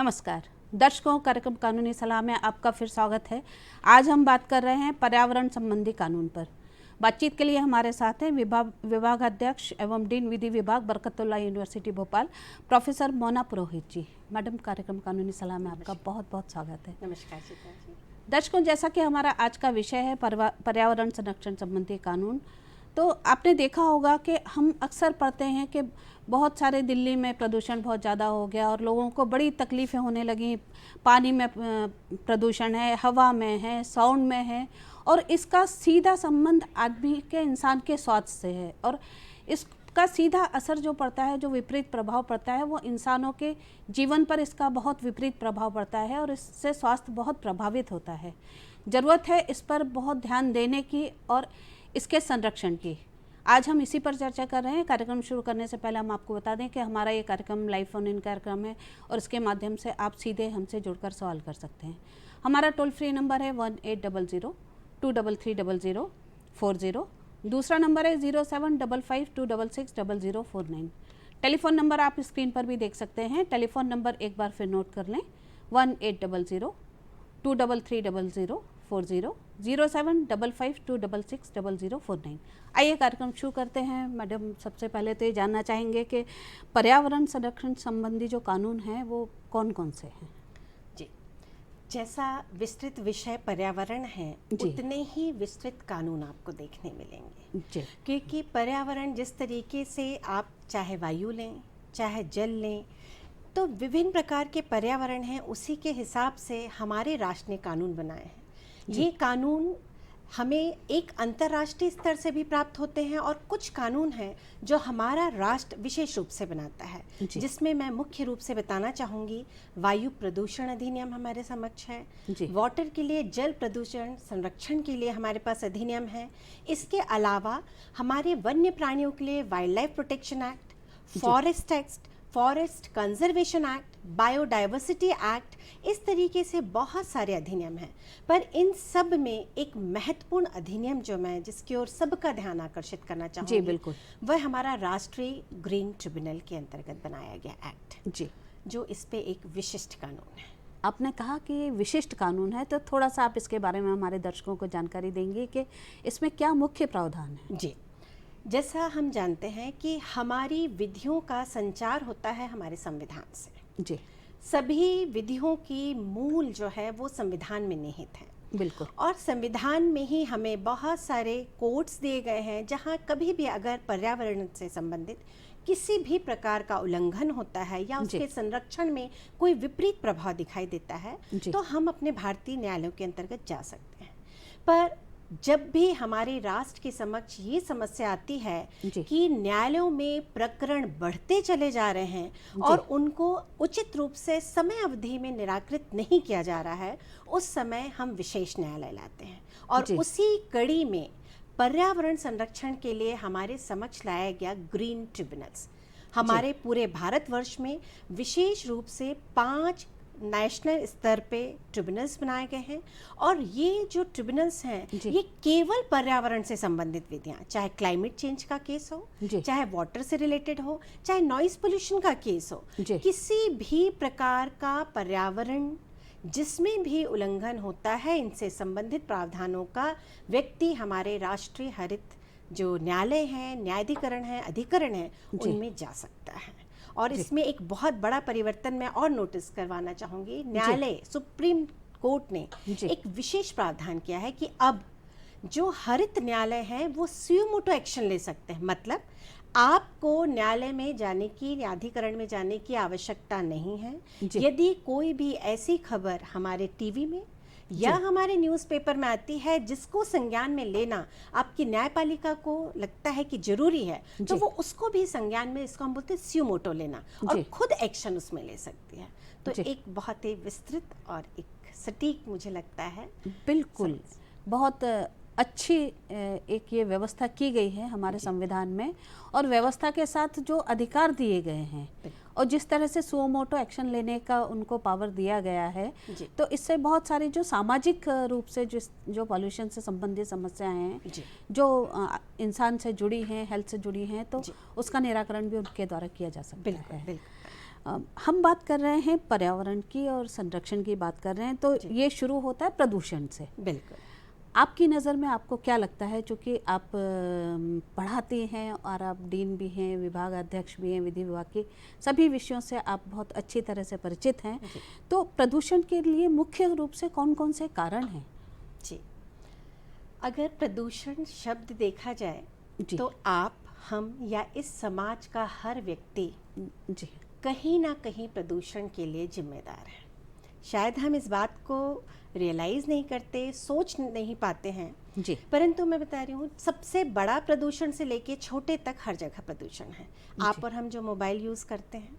नमस्कार दर्शकों, कार्यक्रम कानूनी सलाह में आपका फिर स्वागत है। आज हम बात कर रहे हैं पर्यावरण संबंधी कानून पर। बातचीत के लिए हमारे साथ हैं विभागाध्यक्ष एवं डीन विधि विभाग बरकतुल्लाह यूनिवर्सिटी भोपाल प्रोफेसर मोना पुरोहित जी। मैडम, कार्यक्रम कानूनी सलाह में आपका बहुत बहुत स्वागत है। नमस्कार जी। दर्शकों, जैसा कि हमारा आज का विषय है पर्यावरण संरक्षण संबंधी कानून, तो आपने देखा होगा कि हम अक्सर पढ़ते हैं कि बहुत सारे दिल्ली में प्रदूषण बहुत ज़्यादा हो गया और लोगों को बड़ी तकलीफ़ें होने लगी। पानी में प्रदूषण है, हवा में है, साउंड में है, और इसका सीधा संबंध आदमी के, इंसान के स्वास्थ्य से है। और इसका सीधा असर जो पड़ता है, जो विपरीत प्रभाव पड़ता है, वो इंसानों के जीवन पर इसका बहुत विपरीत प्रभाव पड़ता है और इससे स्वास्थ्य बहुत प्रभावित होता है। ज़रूरत है इस पर बहुत ध्यान देने की और इसके संरक्षण की। आज हम इसी पर चर्चा कर रहे हैं। कार्यक्रम शुरू करने से पहले हम आपको बता दें कि हमारा ये कार्यक्रम लाइव फोन इन कार्यक्रम है और इसके माध्यम से आप सीधे हमसे जुड़कर सवाल कर सकते हैं। हमारा टोल फ्री नंबर है 1800-233-0040। दूसरा नंबर है 0755-266-0049। टेलीफोन नंबर आप स्क्रीन पर भी देख सकते हैं। टेलीफोन नंबर एक बार फिर नोट कर लें, 1800-233-0040, 0755-266-0049। आइए कार्यक्रम शुरू करते हैं। मैडम, सबसे पहले तो ये जानना चाहेंगे कि पर्यावरण संरक्षण संबंधी जो कानून हैं वो कौन कौन से हैं? जी, जैसा विस्तृत विषय पर्यावरण है, उतने ही विस्तृत कानून आपको देखने मिलेंगे जी। क्योंकि पर्यावरण जिस तरीके से आप चाहे वायु लें, चाहे जल लें, तो विभिन्न प्रकार के पर्यावरण हैं, उसी के हिसाब से हमारे राष्ट्र ने कानून बनाए हैं। ये कानून हमें एक अंतर्राष्ट्रीय स्तर से भी प्राप्त होते हैं और कुछ कानून हैं जो हमारा राष्ट्र विशेष रूप से बनाता है, जिसमें मैं मुख्य रूप से बताना चाहूँगी वायु प्रदूषण अधिनियम हमारे समक्ष है, वाटर के लिए जल प्रदूषण संरक्षण के लिए हमारे पास अधिनियम है। इसके अलावा हमारे वन्य प्राणियों के लिए wild life protection act, forest act, forest conservation act, biodiversity act, इस तरीके से बहुत सारे अधिनियम हैं। पर इन सब में एक महत्वपूर्ण अधिनियम जो मैं जिसकी ओर सबका ध्यान आकर्षित करना चाहूँगी, बिल्कुल, वह हमारा राष्ट्रीय ग्रीन ट्रिब्यूनल के अंतर्गत बनाया गया एक्ट जी, जो इस पे एक विशिष्ट कानून है। आपने कहा कि विशिष्ट कानून है, तो थोड़ा सा आप इसके बारे में हमारे दर्शकों को जानकारी देंगे कि इसमें क्या मुख्य प्रावधान है? जी, जैसा हम जानते हैं कि हमारी विधियों का संचार होता है हमारे संविधान से जी। सभी विधियों की मूल जो है वो संविधान में निहित है। बिल्कुल। और संविधान में ही हमें बहुत सारे कोड्स दिए गए हैं जहाँ कभी भी अगर पर्यावरण से संबंधित किसी भी प्रकार का उल्लंघन होता है या उसके संरक्षण में कोई विपरीत प्रभाव दिखाई देता है तो हम अपने भारतीय न्यायालयों के अंतर्गत जा सकते हैं। पर जब भी हमारे राष्ट्र के समक्ष ये समस्या आती है कि न्यायालयों में प्रकरण बढ़ते चले जा रहे हैं और उनको उचित रूप से समय अवधि में निराकृत नहीं किया जा रहा है, उस समय हम विशेष न्यायालय लाते हैं। और उसी कड़ी में पर्यावरण संरक्षण के लिए हमारे समक्ष लाया गया ग्रीन ट्रिब्यूनल्स। हमारे पूरे भारतवर्ष में विशेष रूप से 5 नेशनल स्तर पे ट्रिब्यूनल्स बनाए गए हैं और ये जो ट्रिब्यूनल्स हैं ये केवल पर्यावरण से संबंधित विधियां, चाहे क्लाइमेट चेंज का केस हो, चाहे वाटर से रिलेटेड हो, चाहे नॉइज पोल्यूशन का केस हो, किसी भी प्रकार का पर्यावरण जिसमें भी उल्लंघन होता है, इनसे संबंधित प्रावधानों का व्यक्ति हमारे राष्ट्रीय हरित जो न्यायालय हैं, न्यायाधिकरण है, अधिकरण है, उनमें जा सकता है। और इसमें एक बहुत बड़ा परिवर्तन मैं और नोटिस करवाना चाहूँगी। न्यायालय सुप्रीम कोर्ट ने एक विशेष प्रावधान किया है कि अब जो हरित न्यायालय हैं वो सुमोटो एक्शन ले सकते हैं। मतलब आपको न्यायालय में जाने की, न्यायाधिकरण में जाने की आवश्यकता नहीं है। यदि कोई भी ऐसी खबर हमारे टीवी में या हमारे न्यूज़पेपर में आती है जिसको संज्ञान में लेना आपकी न्यायपालिका को लगता है कि जरूरी है, तो वो उसको भी संज्ञान में, इसको हम बोलते हैं स्यूमोटो लेना, और खुद एक्शन उसमें ले सकती है। तो एक बहुत ही विस्तृत और एक सटीक मुझे लगता है। बिल्कुल, बहुत अच्छी एक ये व्यवस्था की गई है हमारे संविधान में, और व्यवस्था के साथ जो अधिकार दिए गए हैं और जिस तरह से सुमोटो एक्शन लेने का उनको पावर दिया गया है, तो इससे बहुत सारी जो सामाजिक रूप से जो पॉल्यूशन से संबंधित समस्याएं हैं, जो इंसान से जुड़ी हैं, हेल्थ से जुड़ी हैं, तो उसका निराकरण भी उनके द्वारा किया जा सकता है। हम बात कर रहे हैं पर्यावरण की और संरक्षण की बात कर रहे हैं, तो ये शुरू होता है प्रदूषण से। बिल्कुल। आपकी नज़र में आपको क्या लगता है, चूँकि आप पढ़ाती हैं और आप डीन भी हैं, विभाग अध्यक्ष भी हैं, विधि विभाग की सभी विषयों से आप बहुत अच्छी तरह से परिचित हैं, तो प्रदूषण के लिए मुख्य रूप से कौन कौन से कारण हैं? जी, अगर प्रदूषण शब्द देखा जाए जी। तो आप, हम या इस समाज का हर व्यक्ति जी। कहीं ना कहीं प्रदूषण के लिए जिम्मेदार है। शायद हम इस बात को रियलाइज़ नहीं करते, सोच नहीं पाते हैं, जी। परंतु मैं बता रही हूँ सबसे बड़ा प्रदूषण से लेके छोटे तक हर जगह प्रदूषण है। आप और हम जो मोबाइल यूज़ करते हैं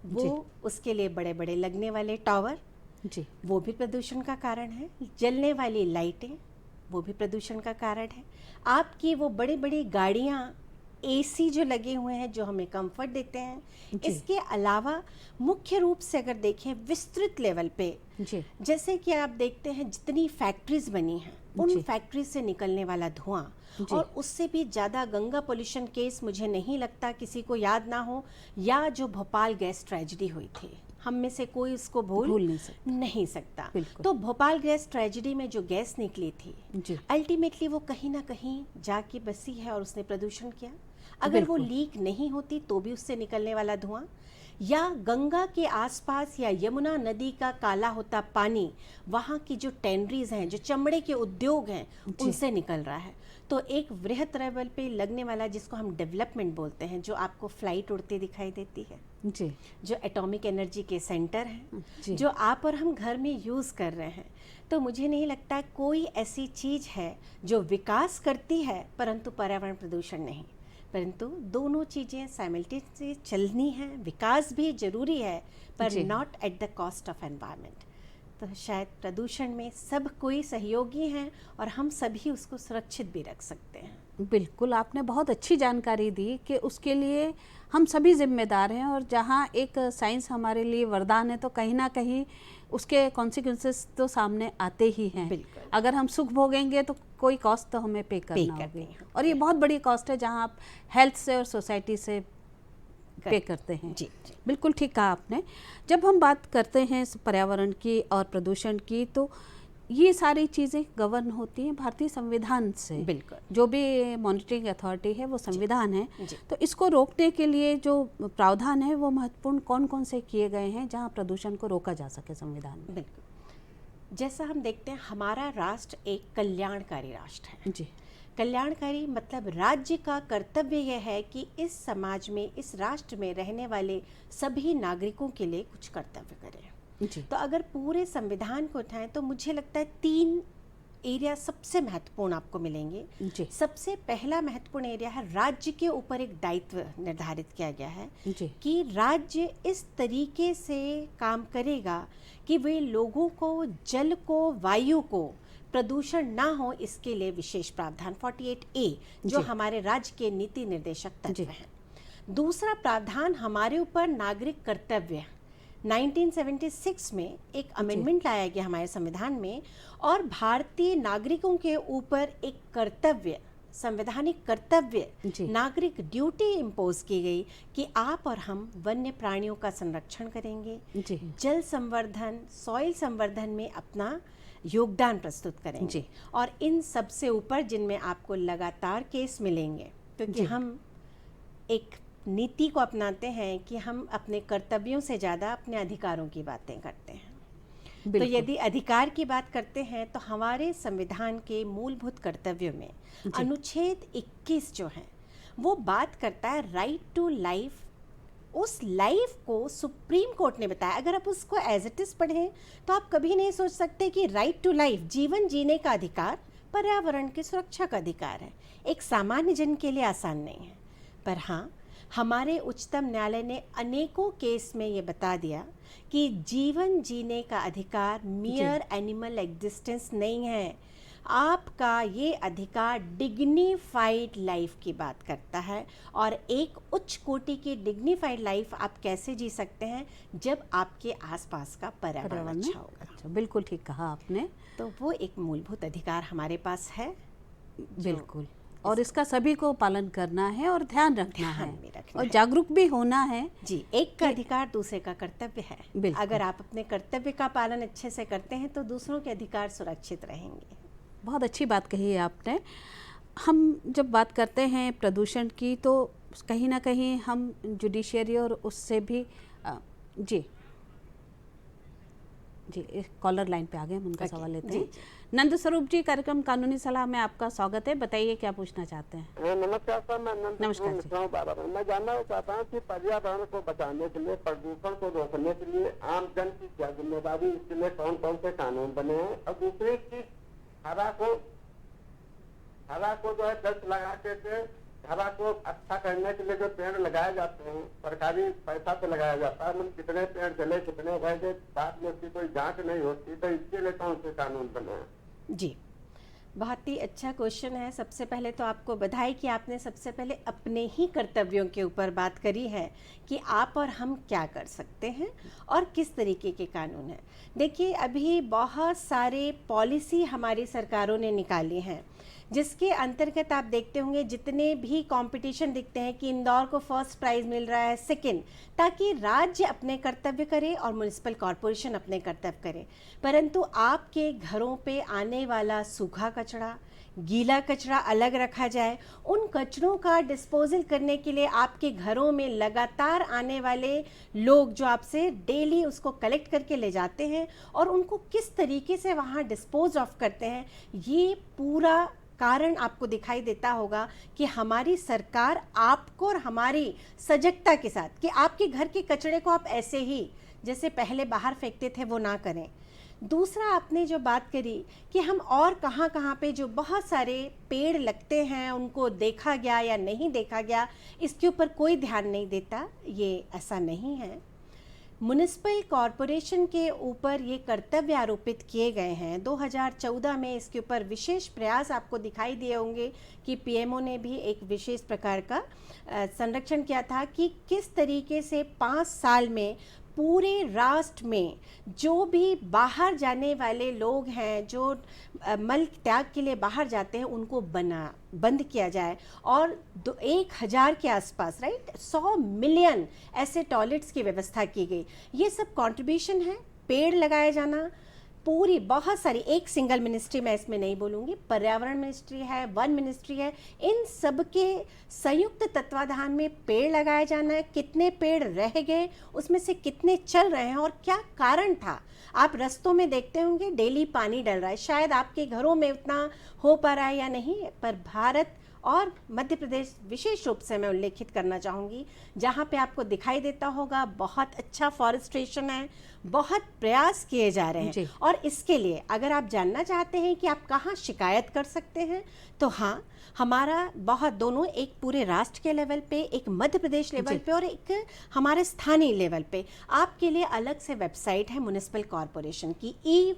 वो, उसके लिए बड़े बड़े लगने वाले टावर, जी। वो भी प्रदूषण का कारण है। जलने वाली लाइटें, वो भी प्रदूषण का कारण है। आपकी वो बड़ी बड़ी गाड़ियाँ, एसी जो लगे हुए हैं जो हमें कंफर्ट देते हैं, इसके अलावा मुख्य रूप से अगर देखें विस्तृत लेवल पे, जी। जैसे कि आप देखते हैं जितनी फैक्ट्रीज बनी हैं, उन फैक्ट्री से निकलने वाला धुआं, और उससे भी ज़्यादा गंगा पोल्यूशन केस मुझे नहीं लगता किसी को याद ना हो, या जो भोपाल गैस ट्रेजेडी हुई थी, हम में से कोई उसको भूल नहीं सकता। तो भोपाल गैस ट्रेजेडी में जो गैस निकली थी, अल्टीमेटली वो कहीं ना कहीं जाके बसी है और उसने प्रदूषण किया। अगर वो लीक नहीं होती तो भी उससे निकलने वाला धुआं, या गंगा के आसपास या यमुना नदी का काला होता पानी, वहाँ की जो टेनरीज हैं, जो चमड़े के उद्योग हैं, उनसे निकल रहा है। तो एक वृहत लेवल पे लगने वाला, जिसको हम डेवलपमेंट बोलते हैं, जो आपको फ्लाइट उड़ती दिखाई देती है, जी। जो एटॉमिक एनर्जी के सेंटर हैं, जो आप और हम घर में यूज़ कर रहे हैं, तो मुझे नहीं लगता कोई ऐसी चीज़ है जो विकास करती है परंतु पर्यावरण प्रदूषण नहीं। परंतु दोनों चीज़ें साइमल्टेनियसली चलनी हैं। विकास भी जरूरी है पर not at the cost of environment. तो शायद प्रदूषण में सब कोई सहयोगी हैं और हम सभी उसको सुरक्षित भी रख सकते हैं। बिल्कुल, आपने बहुत अच्छी जानकारी दी कि उसके लिए हम सभी जिम्मेदार हैं, और जहाँ एक साइंस हमारे लिए वरदान है तो कहीं ना कहीं उसके कॉन्सिक्वेंसेस तो सामने आते ही हैं। अगर हम सुख भोगेंगे तो कोई कॉस्ट तो हमें पे करना होगी, और ये बहुत बड़ी कॉस्ट है जहाँ आप हेल्थ से और सोसाइटी से पे करते हैं। जी। बिल्कुल ठीक कहा आपने। जब हम बात करते हैं पर्यावरण की और प्रदूषण की, तो ये सारी चीज़ें गवर्न होती हैं भारतीय संविधान से। बिल्कुल। जो भी मॉनिटरिंग अथॉरिटी है वो संविधान है। तो इसको रोकने के लिए जो प्रावधान है वो महत्वपूर्ण कौन कौन से किए गए हैं जहां प्रदूषण को रोका जा सके संविधान में? बिल्कुल। जैसा हम देखते हैं, हमारा राष्ट्र एक कल्याणकारी राष्ट्र है। जी। कल्याणकारी मतलब राज्य का कर्तव्य यह है कि इस समाज में, इस राष्ट्र में रहने वाले सभी नागरिकों के लिए कुछ कर्तव्य करें। तो अगर पूरे संविधान को उठाएं तो मुझे लगता है 3 एरिया सबसे महत्वपूर्ण आपको मिलेंगे। सबसे पहला महत्वपूर्ण एरिया है, राज्य के ऊपर एक दायित्व निर्धारित किया गया है कि राज्य इस तरीके से काम करेगा कि वे लोगों को, जल को, वायु को प्रदूषण ना हो, इसके लिए विशेष प्रावधान 48A जो हमारे राज्य के नीति निर्देशक तत्व हैं। दूसरा प्रावधान हमारे ऊपर नागरिक कर्तव्य 1976 में एक अमेंडमेंट लाया गया हमारे संविधान में, और भारतीय नागरिकों के ऊपर एक कर्तव्य, संवैधानिक कर्तव्य, नागरिक ड्यूटी इम्पोज की गई कि आप और हम वन्य प्राणियों का संरक्षण करेंगे, जल संवर्धन, सॉइल संवर्धन में अपना योगदान प्रस्तुत करेंगे, और इन सबसे ऊपर जिनमें आपको लगातार केस मिलेंगे, क्योंकि हम एक नीति को अपनाते हैं कि हम अपने कर्तव्यों से ज़्यादा अपने अधिकारों की बातें करते हैं। तो यदि अधिकार की बात करते हैं तो हमारे संविधान के मूलभूत कर्तव्यों में अनुच्छेद 21 जो है वो बात करता है राइट टू लाइफ। उस लाइफ को सुप्रीम कोर्ट ने बताया, अगर आप उसको एज इट इज पढ़ें तो आप कभी नहीं सोच सकते कि राइट टू लाइफ, जीवन जीने का अधिकार, पर्यावरण की सुरक्षा का अधिकार है, एक सामान्य जन के लिए आसान नहीं है। पर हाँ, हमारे उच्चतम न्यायालय ने अनेकों केस में ये बता दिया कि जीवन जीने का अधिकार मियर एनिमल एग्जिस्टेंस नहीं है। आपका ये अधिकार डिग्निफाइड लाइफ की बात करता है, और एक उच्च कोटि की डिग्निफाइड लाइफ आप कैसे जी सकते हैं जब आपके आसपास का पर्यावरण अच्छा होगा। अच्छा, बिल्कुल ठीक कहा आपने। तो वो एक मूलभूत अधिकार हमारे पास है। बिल्कुल। और इसका सभी को पालन करना है और ध्यान रखना है ध्यान में रखना और है। जागरूक भी होना है। जी, एक का अधिकार दूसरे का कर्तव्य है। बिल्कुल। अगर आप अपने कर्तव्य का पालन अच्छे से करते हैं तो दूसरों के अधिकार सुरक्षित रहेंगे। बहुत अच्छी बात कही है आपने। हम जब बात करते हैं प्रदूषण की तो कहीं ना कहीं हम जुडिशियरी और उससे भी जी जी एक कॉलर लाइन पे आ गए, हम उनका सवाल लेते हैं। नंद स्वरूप जी, कार्यक्रम कानूनी सलाह में आपका स्वागत है, बताइए क्या पूछना चाहते हैं। नमस्कार सर, मैं नमस्कार जी। मैं जानना चाहता हूँ कि पर्यावरण को बचाने के लिए, प्रदूषण को रोकने के लिए आम जन की क्या जिम्मेदारी, इसके लिए कौन कौन से कानून बने हैं। और दूसरी चीज, हरा को जो है दस्त लगा के हरा को अच्छा करने के लिए जो पेड़ लगाए जाते हैं, सरकारी पैसा पे लगाया जाता है, मतलब कितने पेड़ चले कितने रह गए, बाद में उसकी कोई जांच नहीं होती, तो इसके लिए कौन से कानून बने हैं। जी, बहुत ही अच्छा क्वेश्चन है। सबसे पहले तो आपको बधाई कि आपने सबसे पहले अपने ही कर्तव्यों के ऊपर बात करी है कि आप और हम क्या कर सकते हैं और किस तरीके के कानून हैं। देखिए, अभी बहुत सारे पॉलिसी हमारी सरकारों ने निकाली हैं जिसके अंतर्गत आप देखते होंगे जितने भी कंपटीशन दिखते हैं कि इंदौर को फर्स्ट प्राइज मिल रहा है, सेकंड, ताकि राज्य अपने कर्तव्य करे और म्युनिसिपल कॉरपोरेशन अपने कर्तव्य करे। परंतु आपके घरों पे आने वाला सूखा कचरा, गीला कचरा अलग रखा जाए। उन कचरों का डिस्पोजल करने के लिए आपके घरों में लगातार आने वाले लोग जो आपसे डेली उसको कलेक्ट करके ले जाते हैं और उनको किस तरीके से वहाँ डिस्पोज ऑफ करते हैं, ये पूरा कारण आपको दिखाई देता होगा कि हमारी सरकार आपको और हमारी सजगता के साथ कि आपके घर के कचरे को आप ऐसे ही जैसे पहले बाहर फेंकते थे वो ना करें। दूसरा, आपने जो बात करी कि हम और कहाँ कहाँ पे जो बहुत सारे पेड़ लगते हैं उनको देखा गया या नहीं देखा गया, इसके ऊपर कोई ध्यान नहीं देता, ये ऐसा नहीं है। म्युनिसिपल कॉरपोरेशन के ऊपर ये कर्तव्य आरोपित किए गए हैं। 2014 में इसके ऊपर विशेष प्रयास आपको दिखाई दिए होंगे कि पीएमओ ने भी एक विशेष प्रकार का संरक्षण किया था कि किस तरीके से 5 साल में पूरे राष्ट्र में जो भी बाहर जाने वाले लोग हैं, जो मल त्याग के लिए बाहर जाते हैं, उनको बंद किया जाए और 1000 के आसपास 100 मिलियन ऐसे टॉयलेट्स की व्यवस्था की गई। ये सब कंट्रीब्यूशन है। पेड़ लगाया जाना, पूरी बहुत सारी, एक सिंगल मिनिस्ट्री मैं इसमें नहीं बोलूँगी, पर्यावरण मिनिस्ट्री है, वन मिनिस्ट्री है, इन सब के संयुक्त तत्वाधान में पेड़ लगाया जाना है। कितने पेड़ रह गए, उसमें से कितने चल रहे हैं और क्या कारण था। आप रास्तों में देखते होंगे डेली पानी डल रहा है, शायद आपके घरों में उतना हो पा रहा है या नहीं, पर भारत और मध्य प्रदेश विशेष रूप से मैं उल्लेखित करना चाहूँगी, जहाँ पे आपको दिखाई देता होगा बहुत अच्छा फॉरेस्ट्रेशन है, बहुत प्रयास किए जा रहे हैं। और इसके लिए अगर आप जानना चाहते हैं कि आप कहाँ शिकायत कर सकते हैं, तो हाँ, हमारा बहुत दोनों, एक पूरे राष्ट्र के लेवल पे, एक मध्य प्रदेश लेवल पे और एक हमारे स्थानीय लेवल पे आपके लिए अलग से वेबसाइट है म्युनिसिपल कॉरपोरेशन की, ई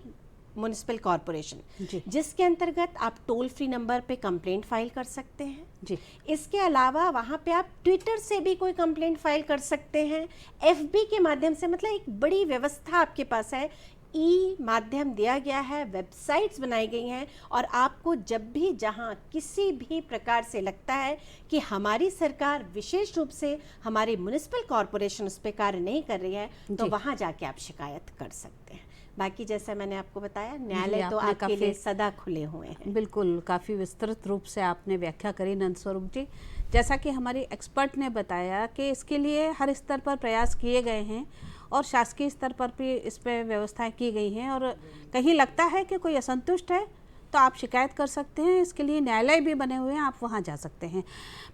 म्युनिसिपल कॉरपोरेशन, जिसके अंतर्गत आप टोल फ्री नंबर पे कंप्लेंट फाइल कर सकते हैं जी। इसके अलावा वहाँ पे आप ट्विटर से भी कोई कंप्लेंट फाइल कर सकते हैं, एफबी के माध्यम से, मतलब एक बड़ी व्यवस्था आपके पास है। ई माध्यम दिया गया है, वेबसाइट्स बनाई गई हैं और आपको जब भी जहां किसी भी प्रकार से लगता है कि हमारी सरकार विशेष रूप से हमारी म्युनिसिपल कॉरपोरेशन उस पर कार्य नहीं कर रही है, तो वहां जाके आप शिकायत कर सकते हैं। बाकी जैसा मैंने आपको बताया, न्यायालय तो आपके लिए सदा खुले हुए हैं। बिल्कुल, काफ़ी विस्तृत रूप से आपने व्याख्या करी नंद स्वरूप जी। जैसा कि हमारी एक्सपर्ट ने बताया कि इसके लिए हर स्तर पर प्रयास किए गए हैं और शासकीय स्तर पर भी इस पर व्यवस्थाएं की गई हैं, और कहीं लगता है कि कोई असंतुष्ट है तो आप शिकायत कर सकते हैं। इसके लिए न्यायालय भी बने हुए हैं, आप वहां जा सकते हैं।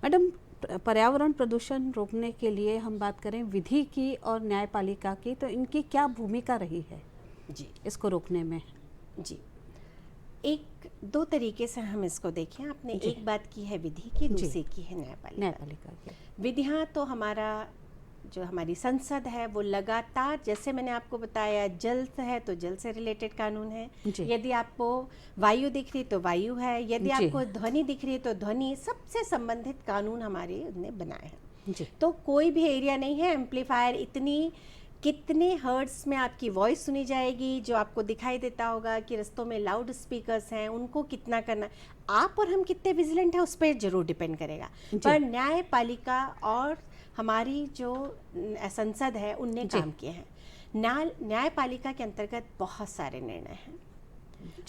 मैडम, पर्यावरण प्रदूषण रोकने के लिए हम बात करें विधि की और न्यायपालिका की, तो इनकी क्या भूमिका रही है जी इसको रोकने में? जी, एक दो तरीके से हम इसको देखें। आपने एक बात की है विधि की, दूसरी की है न्यायपालिका की। विधियाँ तो हमारा जो हमारी संसद है वो लगातार, जैसे मैंने आपको बताया, जल है तो जल से रिलेटेड कानून है, यदि आपको वायु दिख रही तो वायु है, यदि आपको ध्वनि दिख रही है तो ध्वनि, सबसे संबंधित कानून हमारे ने बनाए हैं। तो कोई भी एरिया नहीं है, एम्पलीफायर इतनी कितने हर्ट्स में आपकी वॉइस सुनी जाएगी, जो आपको दिखाई देता होगा कि रस्तों में लाउड स्पीकर्स हैं, उनको कितना करना, आप और हम कितने विजिलेंट हैं उस पर जरूर डिपेंड करेगा। पर न्यायपालिका और हमारी जो संसद है उनने काम किए हैं। न्यायपालिका के अंतर्गत बहुत सारे निर्णय हैं।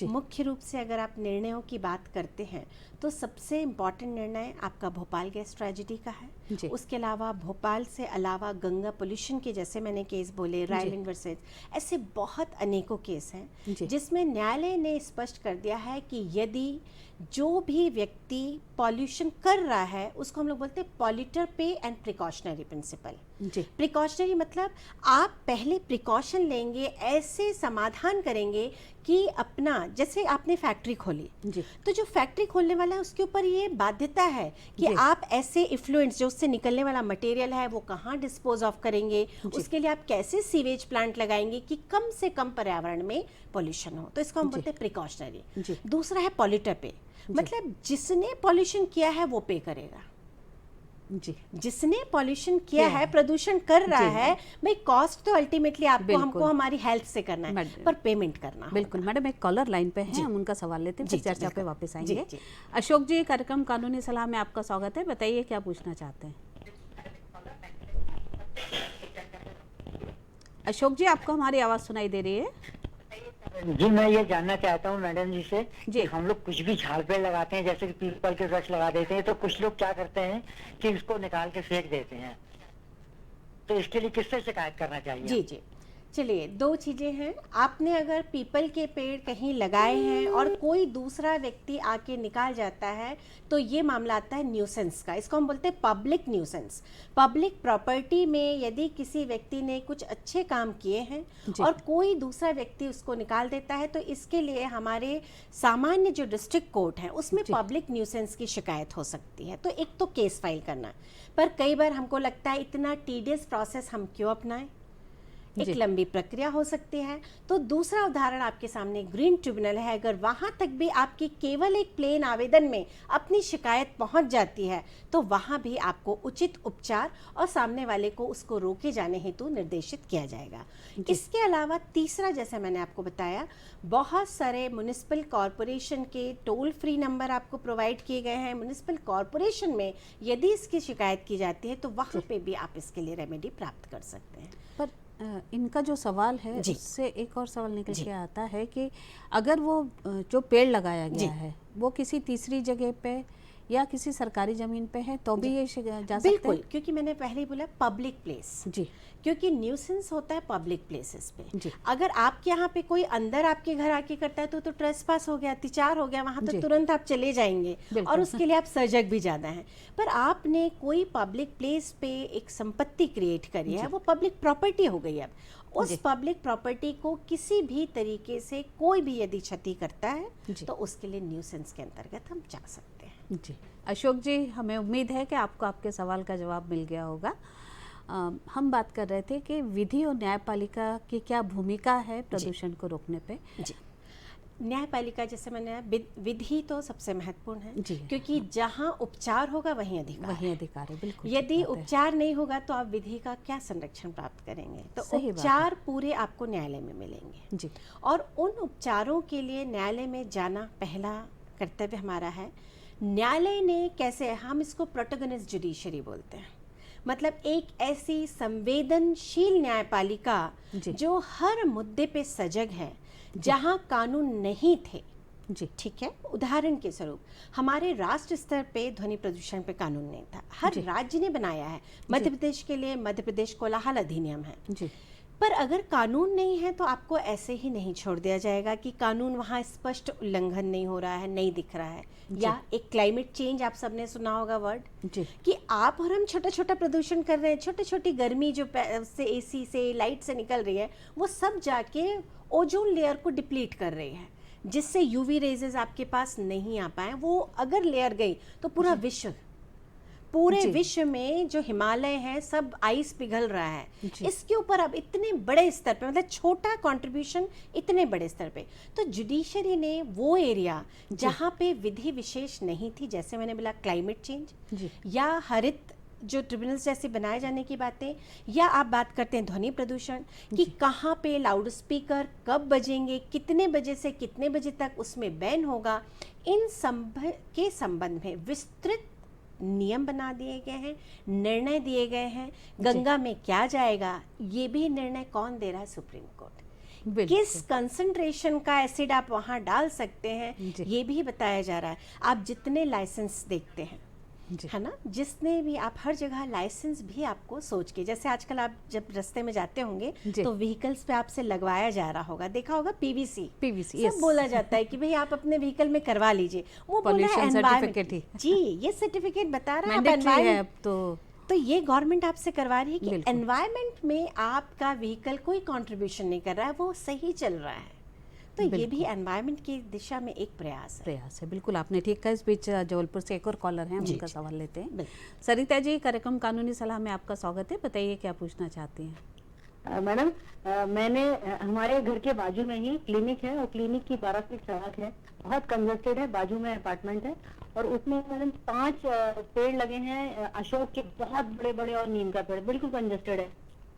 मुख्य रूप से अगर आप निर्णयों की बात करते हैं तो सबसे इम्पॉर्टेंट निर्णय आपका भोपाल गैस ट्रेजेडी का है। उसके अलावा भोपाल से अलावा गंगा पोल्यूशन के जैसे मैंने केस बोले, रायलैंड वर्सेस, ऐसे बहुत अनेकों केस हैं जिसमें न्यायालय ने स्पष्ट कर दिया है कि यदि जो भी व्यक्ति पॉल्यूशन कर रहा है उसको हम लोग बोलते हैं पॉल्यूटर पे एंड प्रिकॉशनरी प्रिंसिपल। प्रिकॉशनरी मतलब आप पहले प्रिकॉशन लेंगे, ऐसे समाधान करेंगे कि अपना, जैसे आपने फैक्ट्री खोली तो जो फैक्ट्री खोलने वाला है उसके ऊपर ये बाध्यता है कि आप ऐसे इफ्लुएंस जो उससे निकलने वाला मटेरियल है वो कहाँ डिस्पोज ऑफ करेंगे, उसके लिए आप कैसे सीवेज प्लांट लगाएंगे कि कम से कम पर्यावरण में पॉल्यूशन हो, तो इसको हम बोलते हैं प्रिकॉशनरी। दूसरा है पॉल्यूटर पे, मतलब जिसने पॉल्यूशन किया है वो पे करेगा। जिसने पॉल्यूशन किया है, प्रदूषण कर रहा है, भाई कॉस्ट तो अल्टीमेटली आपको हमको हमारी हेल्थ से करना है, पर पेमेंट करना। बिल्कुल मैडम, एक कॉलर लाइन पे है, हम उनका सवाल लेते हैं, फिर चर्चा पे वापस आएंगे। अशोक जी, कार्यक्रम कानूनी सलाह में आपका स्वागत है, बताइए क्या पूछना चाहते हैं। अशोक जी, आपको हमारी आवाज सुनाई दे रही है? जी, मैं ये जानना चाहता हूँ मैडम जी से कि हम लोग कुछ भी झाड़ पेड़ लगाते हैं, जैसे कि पीपल के वृक्ष लगा देते हैं, तो कुछ लोग क्या करते हैं कि इसको निकाल के फेंक देते हैं, तो इसके लिए किससे शिकायत करना चाहिए? जी, चलिए, दो चीजें हैं। आपने अगर पीपल के पेड़ कहीं लगाए हैं और कोई दूसरा व्यक्ति आके निकाल जाता है तो ये मामला आता है न्यूसेंस का। इसको हम बोलते हैं पब्लिक न्यूसेंस। पब्लिक प्रॉपर्टी में यदि किसी व्यक्ति ने कुछ अच्छे काम किए हैं और कोई दूसरा व्यक्ति उसको निकाल देता है, तो इसके लिए हमारे सामान्य जो डिस्ट्रिक्ट कोर्ट है उसमें पब्लिक न्यूसेंस की शिकायत हो सकती है। तो एक तो केस फाइल करना, पर कई बार हमको लगता है इतना टीडियस प्रोसेस हम क्यों अपनाएं, एक लंबी प्रक्रिया हो सकती है। तो दूसरा उदाहरण आपके सामने ग्रीन ट्रिब्यूनल है। अगर वहां तक भी आपकी केवल एक प्लेन आवेदन में अपनी शिकायत पहुंच जाती है तो वहां भी आपको उचित उपचार और सामने वाले को उसको रोके जाने हेतु निर्देशित किया जाएगा। इसके अलावा तीसरा, जैसे मैंने आपको बताया, बहुत सारे म्युनिसिपल कॉरपोरेशन के टोल फ्री नंबर आपको प्रोवाइड किए गए हैं। म्युनिसिपल कॉरपोरेशन में यदि इसकी शिकायत की जाती है तो वहां पे भी आप इसके लिए रेमेडी प्राप्त कर सकते हैं। पर इनका जो सवाल है उससे एक और सवाल निकल के आता है कि अगर वो जो पेड़ लगाया गया है वो किसी तीसरी जगह पे या किसी सरकारी जमीन पे है तो भी ये जा सकते हैं? बिल्कुल, क्योंकि मैंने पहले ही बोला पब्लिक प्लेस क्योंकि न्यूसेंस होता है पब्लिक प्लेसेस पे। अगर आपके यहाँ पे कोई अंदर आपके घर आके करता है तो ट्रेसपास हो गया, अत्याचार हो गया, वहां तो तुरंत आप चले जाएंगे और उसके लिए आप सजग भी ज्यादा हैं। पर आपने कोई पब्लिक प्लेस पे एक संपत्ति क्रिएट करी है, वो पब्लिक प्रॉपर्टी हो गई। अब उस पब्लिक प्रॉपर्टी को किसी भी तरीके से कोई भी यदि क्षति करता है तो उसके लिए न्यूसेंस के अंतर्गत हम जा सकते हैं। जी अशोक जी, हमें उम्मीद है कि आपको आपके सवाल का जवाब मिल गया होगा। हम बात कर रहे थे कि विधि और न्यायपालिका की क्या भूमिका है प्रदूषण को रोकने पे। जी, न्यायपालिका, जैसे मैंने विधि तो सबसे महत्वपूर्ण है क्योंकि जहां उपचार होगा वहीं अधिकार है। बिल्कुल, यदि उपचार नहीं होगा तो आप विधि का क्या संरक्षण प्राप्त करेंगे? तो उपचार पूरे आपको न्यायालय में मिलेंगे और उन उपचारों के लिए न्यायालय में जाना पहला कर्तव्य हमारा है। न्यायालय ने कैसे, हम इसको प्रोटोगनिस्ट जुडिशरी बोलते हैं, मतलब एक ऐसी संवेदनशील न्यायपालिका जो हर मुद्दे पे सजग है जहां कानून नहीं थे। ठीक है, उदाहरण के स्वरूप हमारे राष्ट्र स्तर पे ध्वनि प्रदूषण पे कानून नहीं था, हर राज्य ने बनाया है। मध्य प्रदेश के लिए मध्य प्रदेश कोलाहल अधिनियम है, पर अगर कानून नहीं है तो आपको ऐसे ही नहीं छोड़ दिया जाएगा कि कानून वहाँ स्पष्ट उल्लंघन नहीं हो रहा है, नहीं दिख रहा है। या एक क्लाइमेट चेंज, आप सबने सुना होगा वर्ड, कि आप और हम छोटा छोटा प्रदूषण कर रहे हैं, छोटी छोटी गर्मी जो से एसी से लाइट से निकल रही है वो सब जाके ओजोन लेयर को डिप्लीट कर रही है, जिससे यूवी रेजेस आपके पास नहीं आ पाए। वो अगर लेयर गई तो पूरे विश्व में जो हिमालय है सब आइस पिघल रहा है। इसके ऊपर अब इतने बड़े स्तर पे, मतलब छोटा कंट्रीब्यूशन इतने बड़े स्तर पे, तो जुडिशरी ने वो एरिया जहाँ पे विधि विशेष नहीं थी, जैसे मैंने बोला क्लाइमेट चेंज या हरित जो ट्रिब्यूनल्स जैसे बनाए जाने की बातें, या आप बात करते हैं ध्वनि प्रदूषण कि कहाँ पे लाउड स्पीकर कब बजेंगे, कितने बजे से कितने बजे तक उसमें बैन होगा, इन के संबंध में विस्तृत नियम बना दिए गए हैं, निर्णय दिए गए हैं। गंगा में क्या जाएगा ये भी निर्णय कौन दे रहा है? Supreme court. किस कंसंट्रेशन का एसिड आप वहाँ डाल सकते हैं ये भी बताया जा रहा है। आप जितने लाइसेंस देखते हैं, है ना, जिसने भी आप हर जगह लाइसेंस भी आपको सोच के, जैसे आजकल आप जब रास्ते में जाते होंगे तो व्हीकल्स पे आपसे लगवाया जा रहा होगा, देखा होगा पीवीसी सब बोला जाता है कि भाई आप अपने व्हीकल में करवा लीजिए, वो बोला है एनवायरमेंट। जी, ये सर्टिफिकेट बता रहा है एनवायरमेंट, तो ये गवर्नमेंट आपसे करवा रही है कि एनवायरमेंट में आपका व्हीकल कोई कंट्रीब्यूशन नहीं कर रहा है, वो सही चल रहा है। तो ये भी एनवायरनमेंट की दिशा में एक प्रयास है। बिल्कुल आपने ठीक कहा। इस बीच जबलपुर से एक और कॉलर हैं, उनका सवाल लेते हैं। सरिता जी, कार्यक्रम कानूनी सलाह में आपका स्वागत है, बताइए क्या पूछना चाहती हैं? मैडम, मैंने हमारे घर के बाजू में ही क्लिनिक है और क्लिनिक की 12 फीट सड़क है, बहुत कंजस्टेड है, बाजू में अपार्टमेंट है और उसमें मैडम 5 पेड़ लगे हैं अशोक के, बहुत बड़े बड़े, और नीम का पेड़, बिल्कुल कंजस्टेड है।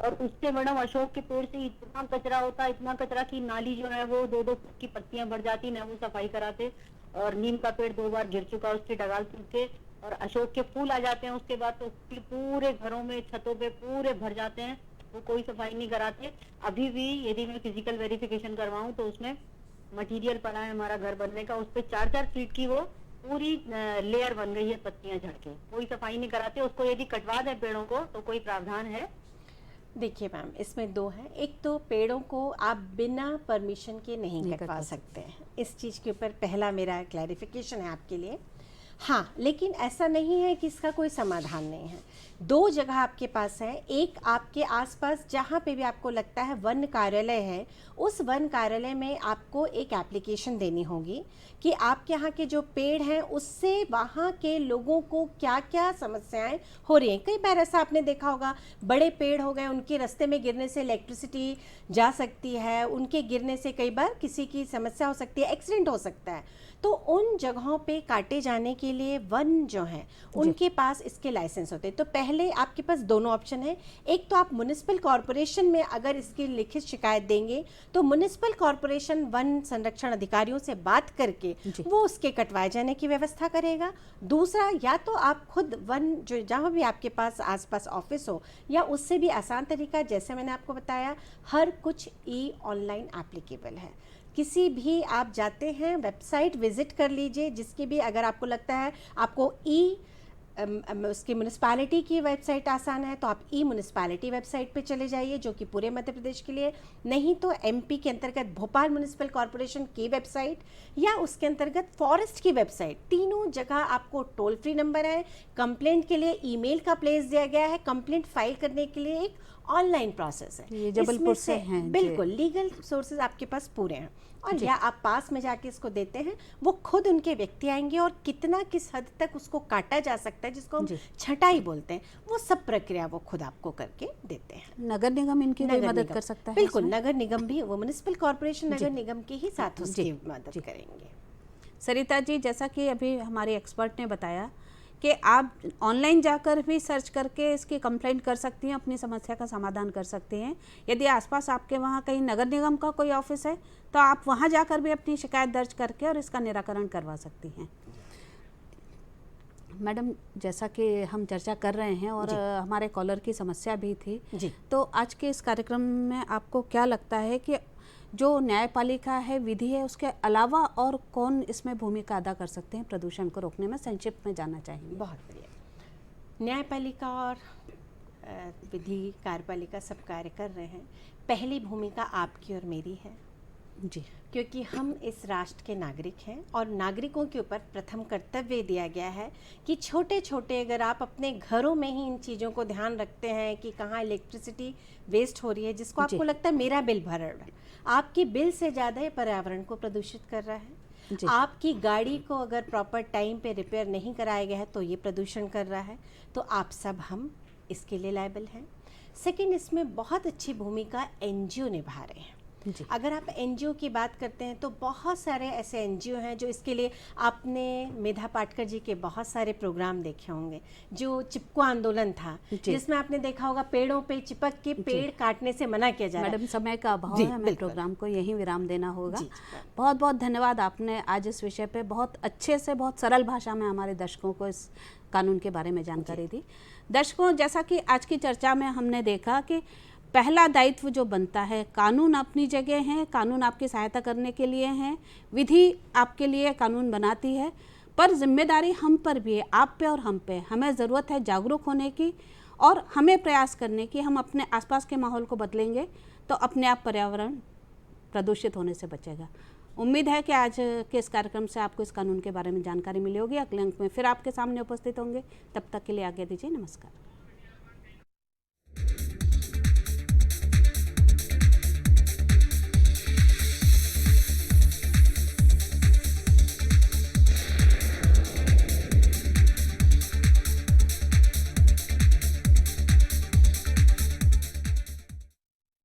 और उससे मैडम अशोक के पेड़ से इतना कचरा होता है, इतना कचरा की नाली जो है वो 2-2 फुट की पत्तियां भर जाती, ना वो सफाई कराते। और नीम का पेड़ 2 बार गिर चुका, उसकी डगाल टूट के, और अशोक के फूल आ जाते हैं उसके बाद, तो पूरे घरों में छतों पे पूरे भर जाते हैं, वो कोई सफाई नहीं कराते। अभी भी यदि मैं फिजिकल वेरिफिकेशन करवाऊं तो उसमें मटेरियल पड़ा है हमारा घर बनने का, उस पर 4-4 फीट की वो पूरी लेयर बन गई है पत्तियां झड़ के, कोई सफाई नहीं कराते। उसको यदि कटवा दें पेड़ों को तो कोई प्रावधान है? देखिए मैम, इसमें 2 है। एक तो पेड़ों को आप बिना परमिशन के नहीं कटवा सकते हैं, इस चीज़ के ऊपर पहला मेरा क्लैरिफिकेशन है आपके लिए। हाँ, लेकिन ऐसा नहीं है कि इसका कोई समाधान नहीं है। 2 जगह आपके पास है, एक आपके आसपास जहाँ पे भी आपको लगता है वन कार्यालय है, उस वन कार्यालय में आपको एक एप्लीकेशन देनी होगी कि आपके यहाँ के जो पेड़ हैं उससे वहाँ के लोगों को क्या क्या समस्याएं हो रही हैं। कई बार ऐसा आपने देखा होगा, बड़े पेड़ हो गए, उनके रास्ते में गिरने से इलेक्ट्रिसिटी जा सकती है, उनके गिरने से कई बार किसी की समस्या हो सकती है, एक्सीडेंट हो सकता है। तो उन जगहों पे काटे जाने के लिए वन जो हैं उनके पास इसके लाइसेंस होते हैं। तो पहले आपके पास दोनों ऑप्शन है, एक तो आप म्युनिसिपल कॉरपोरेशन में अगर इसकी लिखित शिकायत देंगे तो म्युनिसिपल कॉरपोरेशन वन संरक्षण अधिकारियों से बात करके वो उसके कटवाए जाने की व्यवस्था करेगा। दूसरा, या तो आप खुद वन जो जहाँ भी आपके पास आसपास ऑफिस हो, या उससे भी आसान तरीका, जैसे मैंने आपको बताया, हर कुछ ऑनलाइन एप्लीकेबल है। किसी भी आप जाते हैं वेबसाइट विजिट कर लीजिए, जिसकी भी अगर आपको लगता है आपको उसकी म्यूनिसपैलिटी की वेबसाइट आसान है तो आप म्यूनिसपैलिटी वेबसाइट पे चले जाइए, जो कि पूरे मध्य प्रदेश के लिए, नहीं तो एमपी के अंतर्गत भोपाल म्यूनिसिपल कॉरपोरेशन की वेबसाइट या उसके अंतर्गत फॉरेस्ट की वेबसाइट, तीनों जगह आपको टोल फ्री नंबर है। कंप्लेंट के लिए ईमेल का प्लेस दिया गया है, कंप्लेंट फाइल करने के लिए एक ऑनलाइन प्रोसेस है। ये जबलपुर से हैं, बिल्कुल लीगल सोर्सेज आपके पास पूरे हैं। और या आप पास में जाके इसको देते हैं, वो खुद उनके व्यक्ति आएंगे और कितना किस हद तक उसको काटा जा सकता है, जिसको हम छटाई बोलते हैं, वो सब प्रक्रिया वो खुद आपको करके देते हैं। नगर निगम इनकी कोई मदद कर सकता है? बिल्कुल, नगर निगम भी, वो म्युनिसिपल कॉर्पोरेशन नगर निगम के ही साथ उसकी मदद करेंगे। सरिता जी, जैसा कि अभी हमारे एक्सपर्ट ने बताया कि आप ऑनलाइन जाकर भी सर्च करके इसकी कंप्लेंट कर सकती हैं, अपनी समस्या का समाधान कर सकती हैं। यदि आसपास आपके वहाँ कहीं नगर निगम का कोई ऑफिस है तो आप वहाँ जाकर भी अपनी शिकायत दर्ज करके और इसका निराकरण करवा सकती हैं। मैडम, जैसा कि हम चर्चा कर रहे हैं और हमारे कॉलर की समस्या भी थी, तो आज के इस कार्यक्रम में आपको क्या लगता है कि जो न्यायपालिका है, विधि है, उसके अलावा और कौन इसमें भूमिका अदा कर सकते हैं प्रदूषण को रोकने में? संक्षिप्त में जानना चाहेंगे। बहुत बढ़िया। न्यायपालिका और विधि कार्यपालिका सब कार्य कर रहे हैं। पहली भूमिका आपकी और मेरी है जी, क्योंकि हम इस राष्ट्र के नागरिक हैं और नागरिकों के ऊपर प्रथम कर्तव्य दिया गया है कि छोटे छोटे, अगर आप अपने घरों में ही इन चीज़ों को ध्यान रखते हैं कि कहाँ इलेक्ट्रिसिटी वेस्ट हो रही है, जिसको आपको लगता है मेरा बिल भर रहा है, आपकी बिल से ज़्यादा ये पर्यावरण को प्रदूषित कर रहा है। आपकी गाड़ी को अगर प्रॉपर टाइम पे रिपेयर नहीं कराया गया है तो ये प्रदूषण कर रहा है। तो आप सब हम इसके लिए लायबल हैं। सेकंड, इसमें बहुत अच्छी भूमिका एनजीओ निभा रहे हैं। जी। अगर आप एनजीओ की बात करते हैं तो बहुत सारे ऐसे एनजीओ हैं जो इसके लिए, आपने मेधा पाटकर जी के बहुत सारे प्रोग्राम देखे होंगे, जो चिपको आंदोलन था जिसमें आपने देखा होगा पेड़ों पे चिपक के पेड़ काटने से मना किया जा रहा है। मैडम समय का अभाव जी, है, हमें बिल्कुल। प्रोग्राम को यहीं विराम देना होगा। जी। बहुत बहुत धन्यवाद, आपने आज इस विषय पे बहुत अच्छे से, बहुत सरल भाषा में हमारे दर्शकों को इस कानून के बारे में जानकारी दी। दर्शकों, जैसा कि आज की चर्चा में हमने देखा कि पहला दायित्व जो बनता है, कानून अपनी जगह है, कानून आपकी सहायता करने के लिए हैं, विधि आपके लिए कानून बनाती है, पर जिम्मेदारी हम पर भी है, आप पे और हम पे। हमें ज़रूरत है जागरूक होने की और हमें प्रयास करने की। हम अपने आसपास के माहौल को बदलेंगे तो अपने आप पर्यावरण प्रदूषित होने से बचेगा। उम्मीद है कि आज के इस कार्यक्रम से आपको इस कानून के बारे में जानकारी मिली होगी। अगले अंक में फिर आपके सामने उपस्थित होंगे, तब तक के लिए आज्ञा दीजिए। नमस्कार।